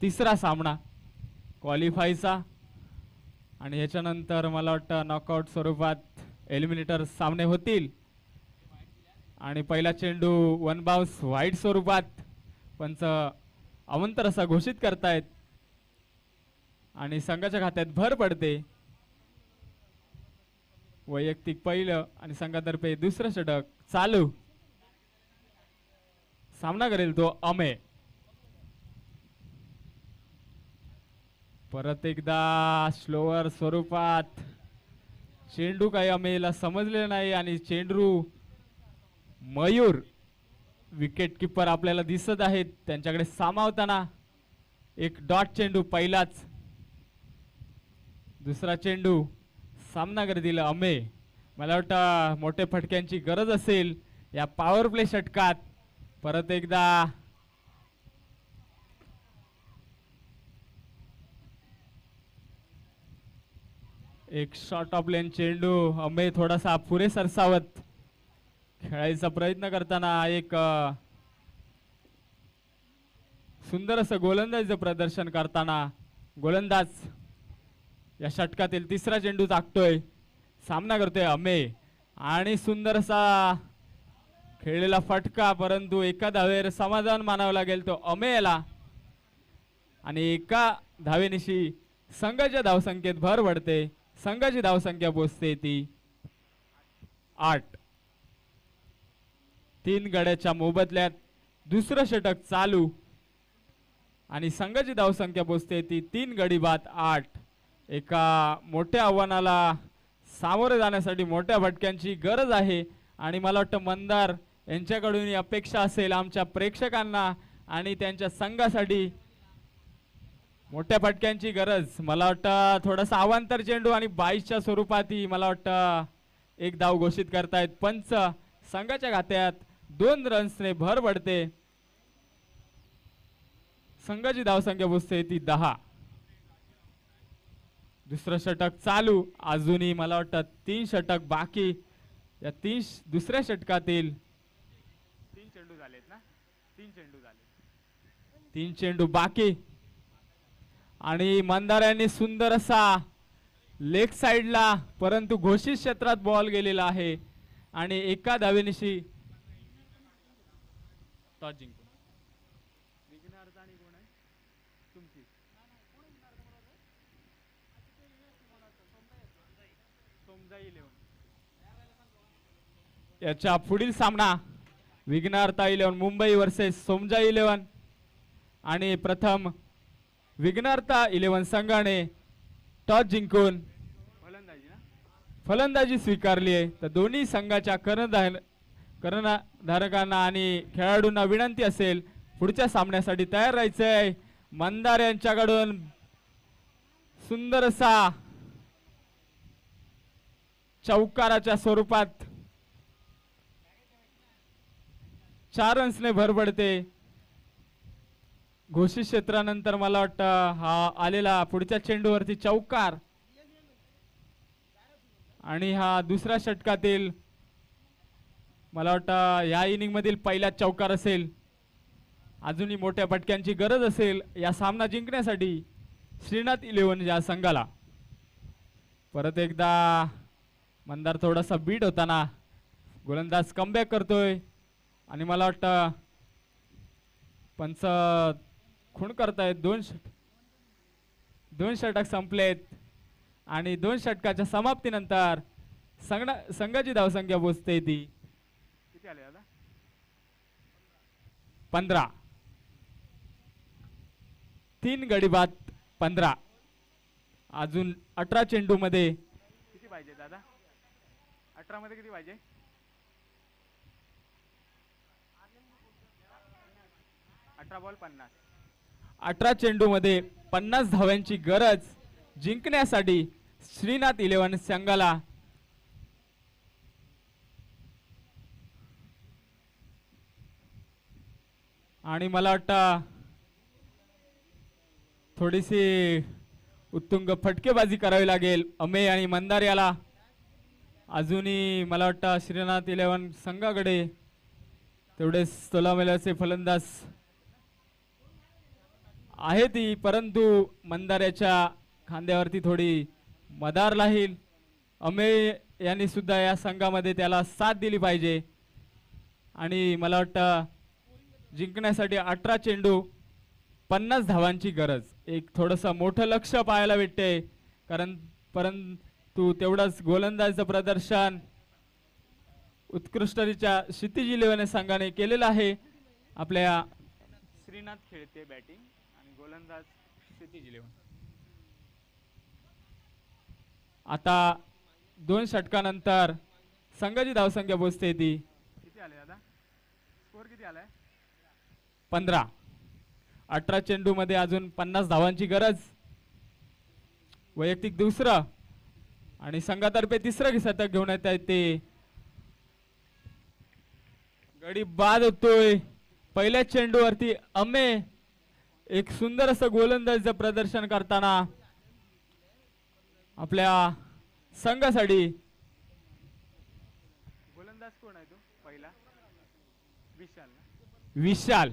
तिसरा सामना क्वालिफायचा आणि याच्यानंतर मला वाटतं नॉकआउट स्वरूपात एलिमिनेटर सामने होतील. आणि पहिला चेंडू 1 बाउन्स वाईड स्वरूपात पंच अवंतर असा घोषित करतायत आणि संघाच्या खात्यात भर पडते. वैयक्तिक पहिलं आणि संघातर्फे दुसरं षटक चालू. सामना करेल तो अमे. परत एकदा स्लोअर स्वरूपात. चेंडू काही अमेला समजले नाही आणि चेंडू मयूर विकेट किपर आपल्याला दिसत आहेत त्यांच्याकडे सामावताना. एक डॉट चेंडू पहिलाच. दुसरा चेंडू. सामना करतील अमे. मला वाटतं मोठ्या फटक्यांची गरज असेल या पॉवर प्ले षटकात. परत एकदा एक शॉर्ट ऑफ लेन चेंडू. अमे थोडासा पुरे सरसावत खेळायचा प्रयत्न करताना एक सुंदर असं गोलंदाजीचं प्रदर्शन करताना गोलंदाज या षटकातील तिसरा चेंडू टाकतोय. सामना करतोय अमे आणि सुंदर असा खेळलेला फटका. परंतु एका धावेवर समाधान मानावं लागेल तो अमेला आणि एका धावेनिशी संघाच्या धावसंख्येत भर पडते. संघाची धावसंख्या पोहोचते ती 8. 3 गड्याच्या मोबदल्यात दुसरं षटक चालू आणि संघाची धावसंख्या पोहोचते ती 3 गडी बाद 8. एका मोठ्या आव्हानाला सामोरे जाण्यासाठी मोठ्या फटक्यांची गरज आहे आणि मला वाटतं मंदार यांच्याकडून ही अपेक्षा असेल आमच्या प्रेक्षकांना आणि त्यांच्या संघासाठी मोठ्या फटक्यांची गरज. मला वाटतं थोडासा अवांतर चेंडू आणि 22च्या स्वरूपातही मला वाटतं एक धाव घोषित करतायत पंच. संघाच्या खात्यात 2 रन्सने भर पडते. संघाची धावसंख्या पोहोचते ती 10. दुसरं षटक चालू. अजूनही मला वाटतं 3 षटक बाकी. या दुसऱ्या षटकातील 3 चेंडू झालेत ना. 3 चेंडू बाकी आणि मंदारांनी सुंदर असा लेग साइडला परंतु घोषित क्षेत्रात बॉल गेलेला आहे आणि एका धावेनिशी टॉस जिंकतो. याच्या पुढील सामना विघ्नहर्ता 11 मुंबई वर्सेस सोमजा 11 आणि प्रथम विघ्नहर्ता 11 संघाने टॉस जिंकून फलंदाजी स्वीकारली आहे. तर दोन्ही संघाच्या कर्णधारकांना आणि खेळाडूंना विनंती असेल पुढच्या सामन्यासाठी तयार राहायचंय. मंदार यांच्याकडून सुंदर असा चौकाराच्या स्वरूपात 4 रन्सने भर पडते. घोषित क्षेत्रानंतर मला वाटतं हा आलेला पुढच्या चेंडूवरती चौकार आणि हा दुसऱ्या षटकातील मला वाटतं या इनिंग मधील पहिला चौकार असेल. अजूनही मोठ्या फटक्यांची गरज असेल या सामना जिंकण्यासाठी श्रीनाथ इलेव्हन या संघाला. परत एकदा मंदार थोडासा बीट होताना गोलंदाज कमबॅक करतोय आणि मला वाटतं पंच खूण करतायत. दोन षटक संपलेत आणि 2 षटकाच्या समाप्तीनंतर संघाची धावसंख्या पोहोचते ती किती आले दादा 15. 3 गडी बाद 15. अजून 18 चेंडू मध्ये किती पाहिजे दादा 18 मध्ये किती पाहिजे 18 बॉल 50. 18 चेंडू मध्ये 50 धाव्यांची गरज जिंकण्यासाठी श्रीनाथ इलेव्हन संघाला. आणि मला वाटतं थोडीशी उत्तुंग फटकेबाजी करावी लागेल अमेय आणि मंदार याला. अजूनही मला वाटतं श्रीनाथ इलेव्हन संघाकडे तेवढेच तोलामेलाचे फलंदाज आहे ती, परंतु मंदाऱ्याच्या खांद्यावरती थोडी मदार राहील. अमेय यांनी सुद्धा या संघामध्ये त्याला साथ दिली पाहिजे. आणि मला वाटतं जिंकण्यासाठी 18 चेंडू 50 धावांची गरज. एक थोडंसं मोठं लक्ष पाहायला भेटते परंतु तेवढंच गोलंदाजीचं प्रदर्शन उत्कृष्टरीत्या क्षितिज इलेव्हन संघाने केलेलं आहे. आपल्या श्रीनाथ खेळते बॅटिंग आणि गोलंदाज क्षितिज इलेव्हन. आता 2 षटकानंतर संघाची धावसंख्या पोहोचते ती किती आले दादा स्कोर किती आलाय 15. 18 चेंडू मध्ये अजून 50 धावांची गरज. वैयक्तिक दुसरं आणि संघातर्फे तिसरं शतक घेऊन येत आहेत ते. गडी बाद होतोय पहिल्या चेंडूवरती. अमेय एक सुंदर असं गोलंदाजीचं प्रदर्शन करताना आपल्या संघासाठी. गोलंदाज कोण आहे तो पहिला विशाल.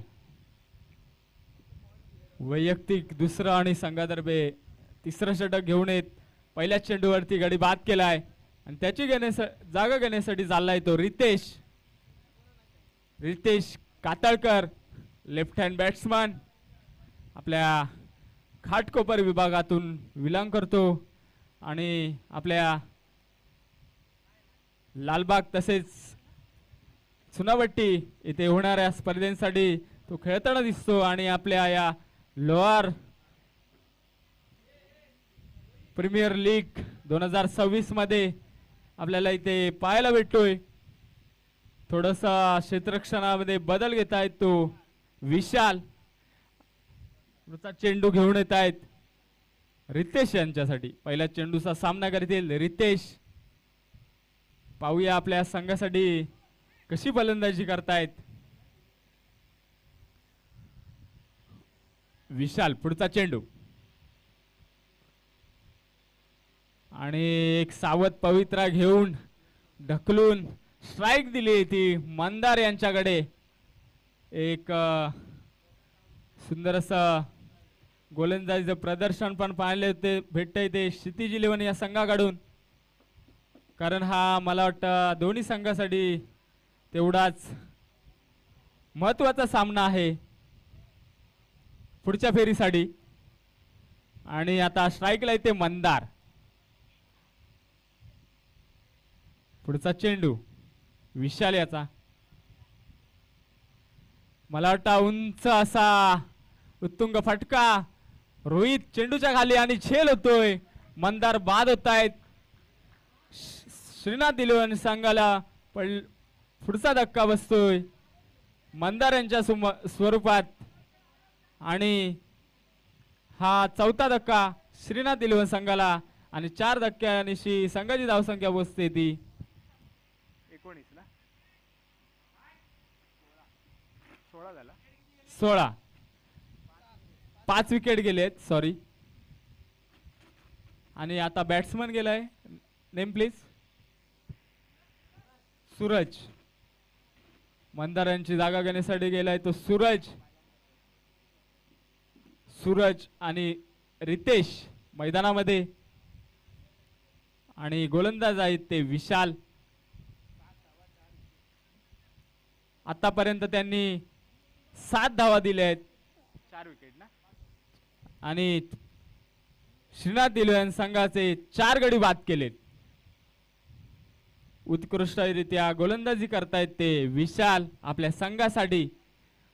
वैयक्तिक दुसरं आणि संघातर्फे तिसरं षटक घेऊन येत पहिल्याच चेंडूवरती गडी बाद केलाय आणि त्याची जागा घेण्यासाठी चाललाय तो रितेश कातळकर लेफ्ट हँड बॅट्समन. आपल्या घाटकोपर विभागातून विलांग करतो आणि आपल्या लालबाग तसेच चुनावट्टी येथे होणाऱ्या स्पर्धेसाठी तो खेळताना दिसतो. आणि आपल्या या लोअर प्रीमियर लीग 2026 मध्ये आपल्याला इथे पाहायला भेटतोय. थोडासा क्षेत्ररक्षणामध्ये बदल घेत आहेत तो विशाल. चेंडू घेऊन येत आहेत रितेश यांच्यासाठी. पहिल्या चेंडूचा सामना करतील रितेश. पाहूया आपल्या संघासाठी कशी फलंदाजी करतायत विशाल. पुढचा चेंडू आणि एक सावध पवित्रा घेऊन ढकलून स्ट्राइक दिली ती मंदार यांच्याकडे. एक सुंदर असं गोलंदाजीचं प्रदर्शन पण पाहिले होते भेटतंय ते क्षितिज इलेव्हन या संघाकडून. कारण हा मला वाटतं दोन्ही संघासाठी तेवढाच महत्वाचा सामना आहे पुढच्या फेरीसाठी. आणि आता स्ट्राईकला येते मंदार. पुढचा चेंडू विशाल याचा. मला वाटतं उंच असा उत्तुंग फटका. रोहित चेंडूच्या खाली आणि झेल होतोय. मंदार बाद होत आहेत. श्रीनाथ इलेव्हन संघाला पुढचा धक्का बसतोय मंदार यांच्या स्वरूपात आणि हा चौथा धक्का श्रीनाथ इलेव्हन संघाला आणि 4 धक्क्यानिशी संघाची धावसंख्या पोहोचते ती 19 ना 16 झाला 16. 5 विकेट गेलेत सॉरी. आणि आता बॅट्समन गेलाय नेम प्लीज. सूरज मंदार यांची जागा घेण्यासाठी गेलाय तो सूरज. सूरज आणि रितेश मैदानामध्ये आणि गोलंदाज आहेत ते विशाल. आतापर्यंत त्यांनी 7 धावा दिल्या आहेत 4 विकेट ना. आणि श्रीनाथ इलेव्हन संघाचे 4 गडी बाद केलेत. उत्कृष्टरित्या गोलंदाजी करतायत ते विशाल आपल्या संघासाठी.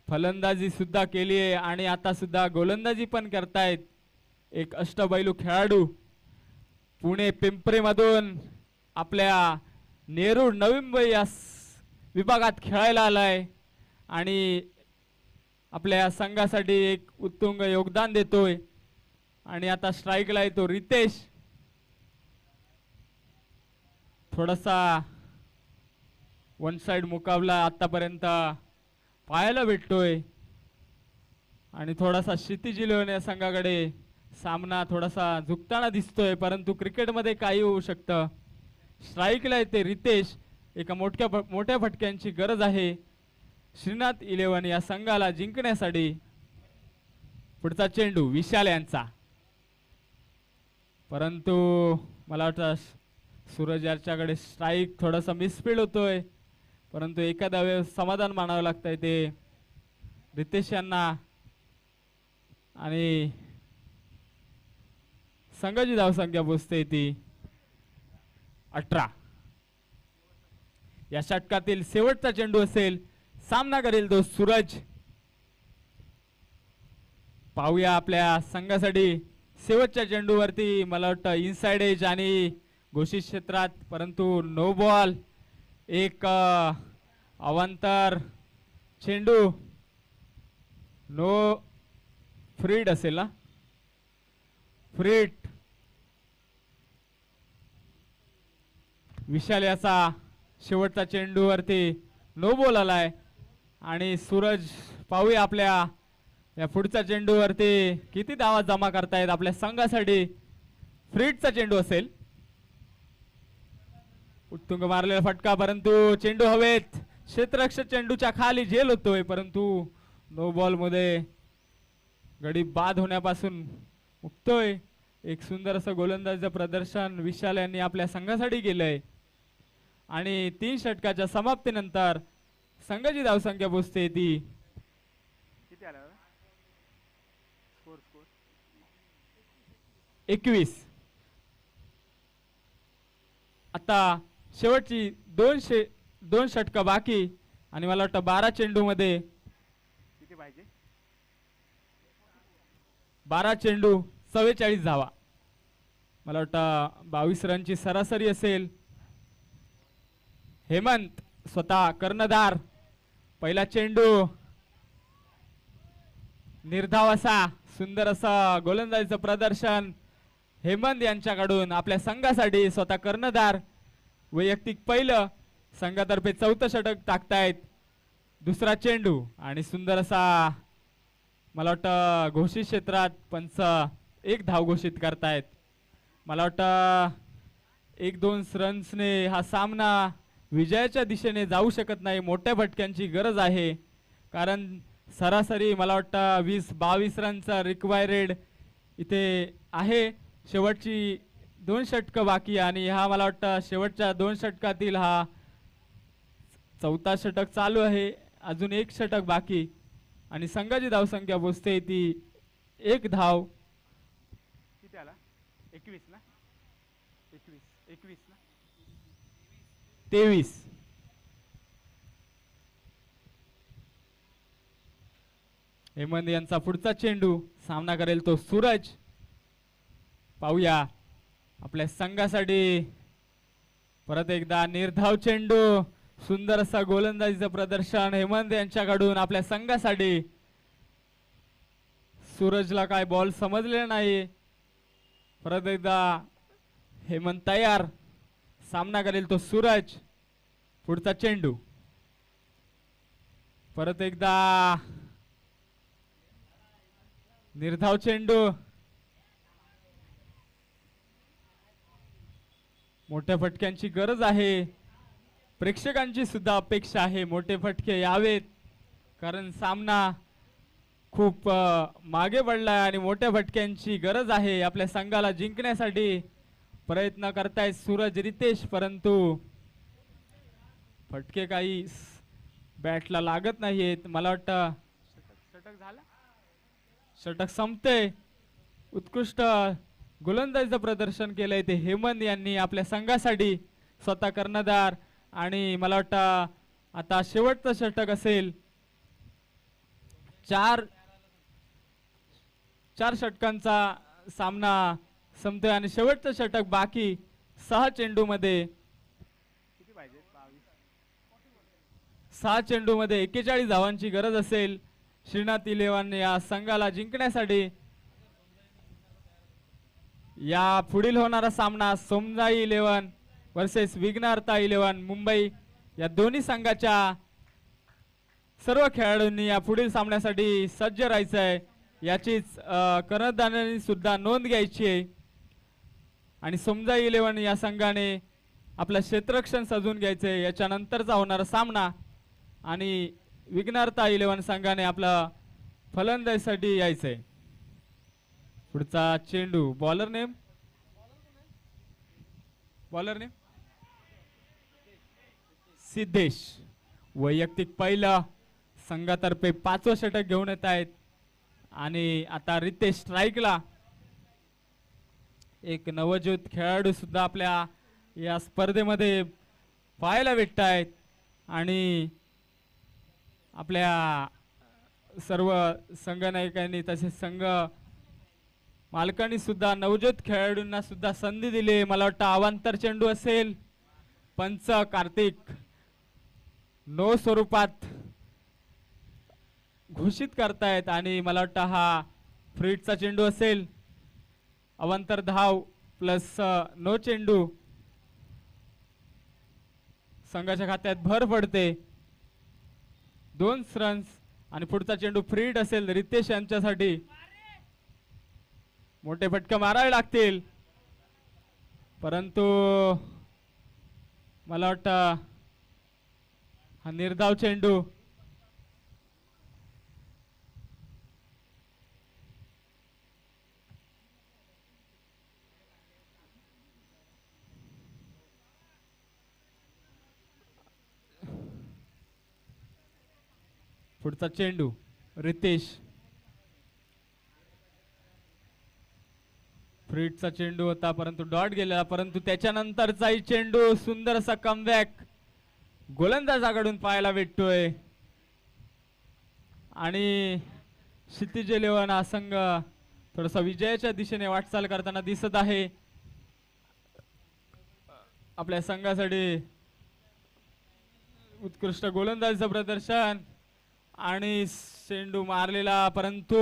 फलंदाजी सुद्धा केली आहे आणि आता सुद्धा गोलंदाजी पण करतायत. एक अष्टपैलू खेळाडू पुणे पिंपरी मधून आपल्या नेरूळ नवी मुंबई या विभागात खेळायला आलाय आणि आपल्या संघासाठी एक उत्तुंग योगदान देतोय. आणि आता स्ट्राईकला येतो रितेश. थोडासा वन साइड मुकाबला आतापर्यंत पाहायला भेटतोय आणि थोडासा क्षितिज इलेव्हन या संघाकडे सामना थोडासा झुकताना दिसतोय. परंतु क्रिकेटमध्ये काही होऊ शकतं. स्ट्राईकला येते रितेश. एका मोठ्या फटक्यांची गरज आहे श्रीनाथ इलेव्हन या संघाला जिंकण्यासाठी. पुढचा चेंडू विशाल यांचा. परंतु मला वाटतं सूरज याच्याकडे स्ट्राईक थोडासा मिसफील्ड होतोय. परंतु एखाद्या वेळेस समाधान मानावं लागतंय ते रितेश यांना. आणि संघाची धावसंख्या पोचते ती 18. या षटकातील शेवटचा चेंडू असेल. सामना करेल तो सूरज. पाहूया आपल्या संघासाठी शेवटच्या चेंडूवरती मला वाटतं इनसाइड एज आणि घोषित क्षेत्रात. परंतु नो बॉल. एक अवांतर चेंडू. नो फ्रीड असेल ना. फ्रीड विशाल याचा शेवटचा चेंडूवरती नो बॉल आलाय. आणि सूरज पाहूया आपल्या या पुढच्या चेंडूवरती किती धावा जमा करतायत आपल्या संघासाठी. फ्रीडचा चेंडू असेल. उत्तुंग मारलेला फटका. परंतु चेंडू हवेत. क्षेत्ररक्षक चेंडूच्या खाली झेल होतोय. परंतु नो बॉल मध्ये गडी बाद होण्यापासून मुक्तोय. एक सुंदर असं गोलंदाजीचं प्रदर्शन विशाल यांनी आपल्या संघासाठी केलंय. आणि 3 षटकाच्या समाप्तीनंतर संघाची धावसंख्या पोचते ती किती आला स्कोर 21. आता शेवटची 2 षटकं बाकी आणि मला वाटतं 12 चेंडू मध्ये किती पाहिजे 12 चेंडू 44 धावा. मला वाटतं 22 रनची सरासरी असेल. हेमंत स्वतः कर्णधार. पहिला चेंडू निर्धाव असा सुंदर असा गोलंदाजीचं प्रदर्शन हेमंत यांच्याकडून आपल्या संघासाठी. स्वतः कर्णधार. वैयक्तिक पहिलं. संघातर्फे 4थं षटक टाकतायत. दुसरा चेंडू आणि सुंदर असा मला वाटतं घोषित क्षेत्रात पंच 1 धाव घोषित करतायत. मला वाटतं 1-2 रन्सने हा सामना विजयाच्या दिशेने जाऊ शकत नाही. मोठ्या फटक्यांची गरज आहे. कारण सरासरी मला वाटतं 20-22 रनचा रिक्वायर्ड इथे आहे. शेवटची 2 षटकं बाकी आणि हा मला वाटतं शेवटच्या 2 षटकातील हा 4था षटक चालू आहे. अजून 1 षटक बाकी आणि संघाची धावसंख्या पोचते ती 1 धाव. किती आला 21 ना 21 ना 23. हेमंत यांचा पुढचा चेंडू. सामना करेल तो सूरज. पाहूया आपल्या संघासाठी परत एकदा निर्धाव चेंडू, सुंदर असा गोलंदाजीचं प्रदर्शन हेमंत यांच्याकडून आपल्या संघासाठी. सूरजला काय बॉल समजले नाही. परत एकदा हेमंत तयार, सामना करेल तो सूरज. पुढचा चेंडू, परत एकदा निर्धाव चेंडू. मोठ्या फटक्यांची गरज आहे. प्रेक्षकांची सुद्धा अपेक्षा आहे मोठे फटके यावेत, कारण सामना खूप मागे पडलाय आणि मोठ्या फटक्यांची गरज आहे आपल्या संघाला जिंकण्यासाठी. प्रयत्न करतायत सूरज रितेश, परंतु फटके काही बॅटला लागत नाहीयेत. मला वाटतं षटक झाला. षटक संपते. उत्कृष्ट गोलंदाजीचं प्रदर्शन केलंय ते हेमंत यांनी आपल्या संघासाठी, स्वतः कर्णधार. आणि मला वाटतं आता शेवटचं षटक असेल. चार षटकांचा सामना संपतोय आणि शेवटचं षटक बाकी. 6 चेंडूमध्ये किती पाहिजे? 22. 6 चेंडूमध्ये 41 धावांची गरज असेल श्रीनाथ इलेव्हन या संघाला जिंकण्यासाठी. या पुढील होणारा सामना सोमनाई इलेव्हन वर्सेस विघ्नहर्ता इलेव्हन मुंबई, या दोन्ही संघाच्या सर्व खेळाडूंनी या पुढील सामन्यासाठी सज्ज राहायचं आहे. याचीच कर्णधारांनी सुद्धा नोंद घ्यायची आहे. आणि सोमनाई इलेव्हन या संघाने आपलं क्षेत्ररक्षण सजवून घ्यायचंय याच्यानंतरचा होणारा सामना. आणि विघ्नहर्ता इलेव्हन संघाने आपला फलंदाजीसाठी यायचंय. पुढचा चेंडू, बॉलर नेम सिद्धेश. वैयक्तिक पहिला, संघातर्फे 5वं षटक घेऊन येत आहेत. आणि आता रितेश स्ट्राईकला. एक नवज्योत खेळाडू सुद्धा आपल्या या स्पर्धेमध्ये पाहायला भेटत आहेत. आणि आपल्या सर्व संघनायकांनी तसेच संघ मालकांनी सुद्धा नवज्योत खेळाडूंना सुद्धा संधी दिली. मला वाटतं अवांतर चेंडू असेल. पंच कार्तिक नो स्वरूपात घोषित करतायत आणि मला वाटतं हा फ्रीटचा चेंडू असेल. अवांतर धाव प्लस नो चेंडू, संघाच्या खात्यात भर पडते. 2 रन्स. आणि पुढचा चेंडू फ्रीट असेल रितेश यांच्यासाठी. मोठे फटके मारावे लागतील, परंतु मला वाटतं हा निर्धाव चेंडू. पुढचा चेंडू रितेश. फ्रीटचा चेंडू होता परंतु डॉट गेला. परंतु त्याच्यानंतरचाही चेंडू, सुंदर असा कमबॅक गोलंदाजाकडून पाहायला भेटतोय. आणि क्षितिज इलेव्हन हा संघ थोडासा विजयाच्या दिशेने वाटचाल करताना दिसत आहे. आपल्या संघासाठी उत्कृष्ट गोलंदाजीचं प्रदर्शन आणि चेंडू मारलेला, परंतु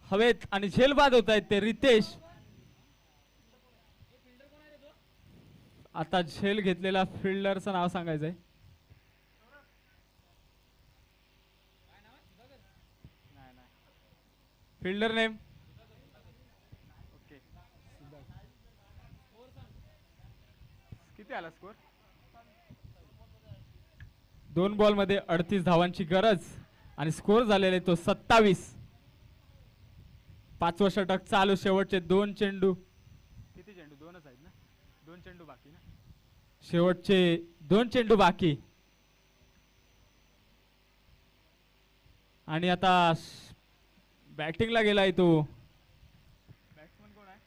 हवेत आणि झेलबाद होत आहेत ते रितेश. आता झेल घेतलेला फिल्डरचं नाव सांगायचंय. Fielder name okay. किती आला स्कोर? 2 बॉल मध्ये 38 धावांची गरज आणि स्कोर झालेला आहे तो 27. 5वं षटक चालू. शेवटचे 2 चेंडू. किती चेंडू? 2च आहेत ना? 2 चेंडू बाकी ना? शेवटचे 2 चेंडू बाकी. आणि आता बॅटिंगला गेलाय तो. बॅट्समन कोण आहे?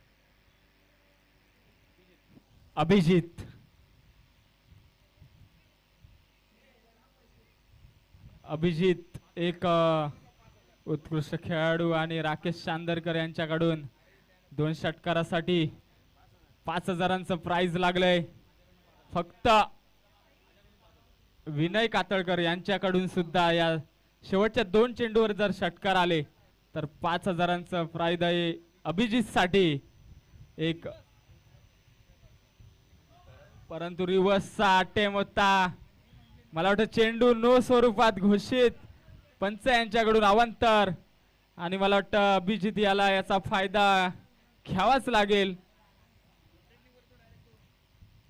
अभिजित. अभिजित एक उत्कृष्ट खेळाडू आणि राकेश चांदरकर यांच्याकडून 2 षटकारासाठी 5,000चं प्राइज लागलंय. फक्त विनय कातळकर यांच्याकडून सुद्धा या शेवटच्या 2 चेंडूवर जर षटकार आले तर 5,000चं प्राइज आहे अभिजित साठी एक. परंतु रिव्हर्सचा अटेम्प्ट होता. मला वाटतं चेंडू नो स्वरूपात घोषित. पंच यांच्याकडून अवांतर आणि मला वाटतं अभिजित याला याचा फायदा घ्यावाच लागेल.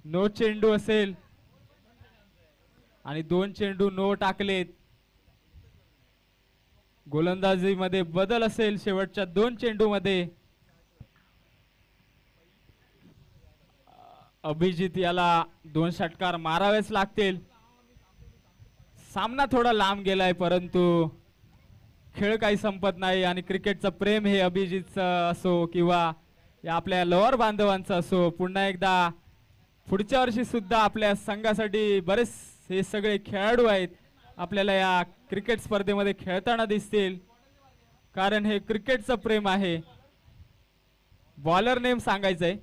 नो चेंडू असेल आणि 2 चेंडू नो टाकलेत. गोलंदाजीमध्ये बदल असेल शेवटच्या 2 चेंडू मध्ये. अभिजित याला 2 षटकार मारावेच लागतील. सामना थोडा लांब गेलाय परंतु खेळ काही संपत नाही आणि क्रिकेटचं प्रेम हे अभिजितचं असो किंवा या आपल्या लवर बांधवांचं असो, पुन्हा एकदा पुढच्या वर्षी सुद्धा आपल्या संघासाठी बरेच हे सगळे खेळाडू आहेत आपल्याला या क्रिकेट स्पर्धेमध्ये खेळताना दिसतील, कारण हे क्रिकेटचं प्रेम आहे. बॉलर नेम सांगायचंय.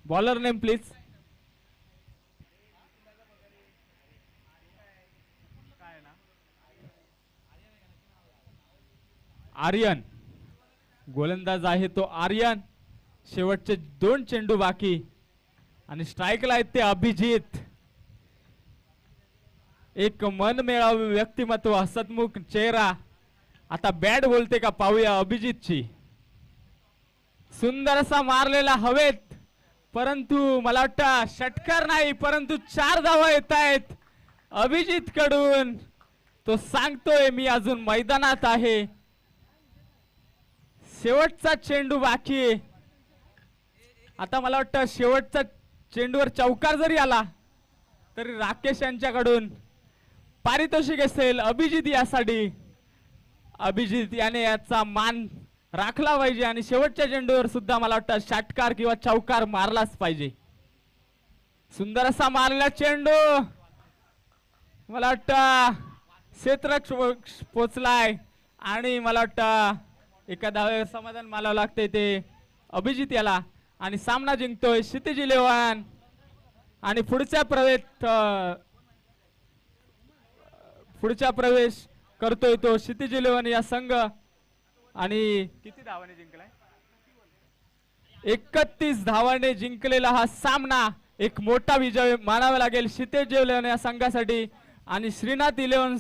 Bowler name please. आर्यन. गोलंदाज आहे तो आर्यन. शेवटचे 2 चेंडू बाकी आणि स्ट्राईकला आहेत ते अभिजित. एक मनमिळावू व्यक्तिमत्व, हसतमुख चेहरा. आता बॅट बोलते का पाहूया अभिजितची. सुंदर असा मारलेला हवेत, परंतु मला वाटतं षटकार नाही परंतु 4 धावा येत आहेत अभिजित कडून. तो सांगतोय मी अजून मैदानात आहे. शेवटचा चेंडू बाकी. आता मला वाटतं शेवटच्या चेंडूवर चौकार जरी आला तरी राकेश यांच्याकडून पारितोषिक असेल अभिजित यासाठी. अभिजित याने याचा मान राखला पाहिजे आणि शेवटच्या चेंडूवर सुद्धा मला वाटतं षटकार किंवा चौकार मारलाच पाहिजे. सुंदर असा मारलेला चेंडू. मला वाटतं क्षेत्ररक्षक पोचलाय आणि मला वाटतं एका धावेवर समाधान मानावं लागते ते अभिजित याला आणि सामना जिंकतोय क्षितिज 11 आणि पुढच्या प्रवेश करतोय तो क्षितिज 11 या संघ. आणि किती धावाने जिंकलाय? 31 धावाने जिंकलेला हा सामना एक मोठा विजय मानावा लागेल क्षितिज 11 या संघासाठी. आणि श्रीनाथ 11